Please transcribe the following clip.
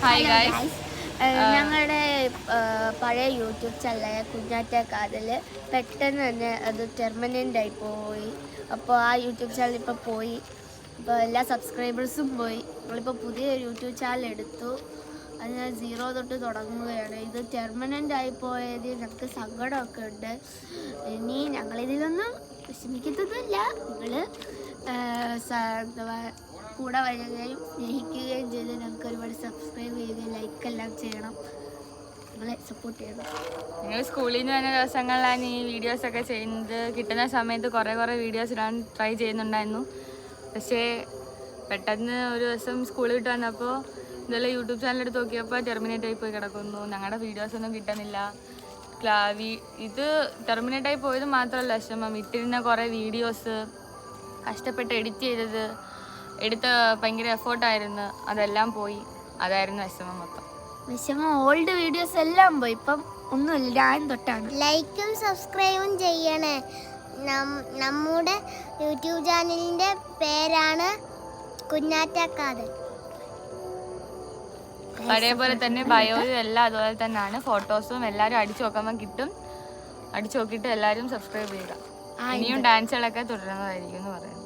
Hi guys, ഞങ്ങളുടെ പഴയ YouTube ചാനലായ കുഞ്ഞാറ്റ കാതൽ പെട്ടെന്ന് തന്നെ അത് ടെർമിനൻ്റ് ആയി പോയി. അപ്പോൾ ആ യൂട്യൂബ് ചാനൽ ഇപ്പോൾ പോയി. ഇപ്പോൾ എല്ലാ സബ്സ്ക്രൈബേഴ്സും പോയി. ഞങ്ങളിപ്പോൾ പുതിയ യൂട്യൂബ് ചാനൽ എടുത്തു. അത് ഞാൻ 0 തൊട്ട് തുടങ്ങുകയാണ്. ഇത് ടെർമിനൻ്റ് ആയി പോയത് ഞങ്ങൾക്ക് സങ്കടമൊക്കെ ഉണ്ട്. ഇനി ഞങ്ങളിതിലൊന്നും വിഷമിക്കത്തൊന്നുമില്ല. നിങ്ങൾ കൂടെ വരികയും സ്നേഹിക്കുകയും ചെയ്ത് ഞങ്ങൾക്ക് ഒരുപാട് സബ്സ്ക്രൈബ് ചെയ്യുകയും ലൈക്ക് എല്ലാം ചെയ്യണം. നിങ്ങളെ സപ്പോർട്ട് ചെയ്യണം. നിങ്ങൾ സ്കൂളിൽ നിന്ന് വരുന്ന ദിവസങ്ങളിലാണ് ഈ വീഡിയോസൊക്കെ ചെയ്യുന്നത്. കിട്ടുന്ന സമയത്ത് കുറേ വീഡിയോസ് ഇടാൻ ട്രൈ ചെയ്യുന്നുണ്ടായിരുന്നു. പക്ഷേ പെട്ടെന്ന് ഒരു ദിവസം സ്കൂളിൽ വിട്ട് വന്നപ്പോൾ ഇതെല്ലാം യൂട്യൂബ് ചാനൽ എടുത്ത് നോക്കിയപ്പോൾ ടെർമിനേറ്റ് ആയി പോയി കിടക്കുന്നു. ഞങ്ങളുടെ വീഡിയോസൊന്നും കിട്ടുന്നില്ല. ഇത് ടെർമിനേറ്റ് ആയി പോയത് മാത്രമല്ല വിഷമം, ഇട്ടിരുന്ന കുറേ വീഡിയോസ് കഷ്ടപ്പെട്ട് എഡിറ്റ് ചെയ്തത് എടുത്ത ഭയങ്കര എഫേർട്ടായിരുന്നു, അതെല്ലാം പോയി. അതായിരുന്നു വിഷമം മൊത്തം. ഓൾഡ് വീഡിയോസ് എല്ലാം പോയി. ഇപ്പം ഒന്നുമില്ല, ഞാൻ തൊട്ടാണ്. ലൈക്കും സബ്സ്ക്രൈബും ചെയ്യണേ. നമ്മുടെ യൂട്യൂബ് ചാനലിൻ്റെ പേരാണ് കുഞ്ഞാറ്റ കാതൽ. പഴയ പോലെ തന്നെ ബയോയും എല്ലാം അതുപോലെ തന്നെയാണ്. ഫോട്ടോസും എല്ലാവരും അടിച്ചു നോക്കുമ്പോൾ കിട്ടും. അടിച്ചു നോക്കിയിട്ട് എല്ലാവരും സബ്സ്ക്രൈബ് ചെയ്യുക. ഇനിയും ഡാൻസുകളൊക്കെ തുടരുന്നതായിരിക്കും എന്ന് പറയുന്നു.